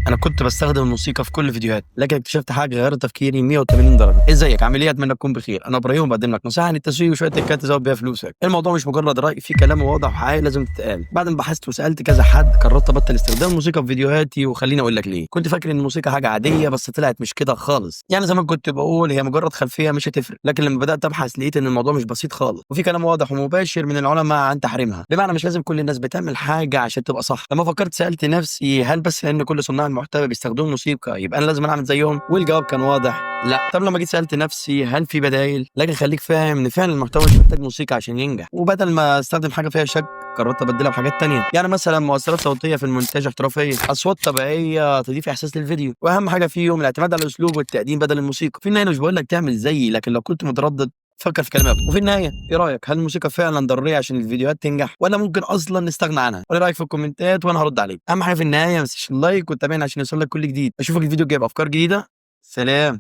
انا كنت بستخدم الموسيقى في كل فيديوهات، لكن اكتشفت حاجه غيرت تفكيري 180 درجه. ازيك؟ عامل ايه؟ اتمنى تكون بخير. انا ابراهيم وبقدم لك نصيحه عن التسويق وشويه تكات تزود بيها فلوسك. الموضوع مش مجرد راي، في كلام واضح وحقيقي لازم تتقال. بعد ما بحثت وسالت كذا حد قررت ابطل استخدام الموسيقى في فيديوهاتي، وخليني اقول لك ليه. كنت فاكر ان الموسيقى حاجه عاديه، بس طلعت مش كده خالص. يعني زمان كنت بقول هي مجرد خلفيه مش هتفرق، لكن لما بدات ابحث لقيت ان الموضوع مش بسيط خالص، وفي كلام واضح ومباشر من العلماء عن تحريمها. بمعنى مش لازم كل الناس بتعمل حاجه عشان تبقى صح. لما فكرت سالت نفسي هل بس لان كل صناع المحتوى بيستخدموا موسيقى يبقى انا لازم اعمل زيهم؟ والجواب كان واضح، لا. طب لما جيت سالت نفسي هل في بدايل، لكن خليك فاهم ان فعلا المحتوى مش محتاج موسيقى عشان ينجح. وبدل ما استخدم حاجه فيها شك قررت ابدلها بحاجات تانية. يعني مثلا مؤثرات صوتيه في المونتاج احترافيه، اصوات طبيعيه تضيف احساس للفيديو، واهم حاجه فيهم الاعتماد على الاسلوب والتقديم بدل الموسيقى. في النهايه مش بقول لك تعمل زيي، لكن لو كنت متردد فكر في كلمات. وفي النهايه ايه رايك؟ هل الموسيقى فعلا ضروريه عشان الفيديوهات تنجح، ولا ممكن اصلا نستغنى عنها؟ قول رايك في الكومنتات وانا هرد عليك. اهم حاجه في النهايه ما تنساش اللايك والتابعين عشان يوصلك كل جديد. اشوفك الفيديو الجاي بافكار جديده. سلام.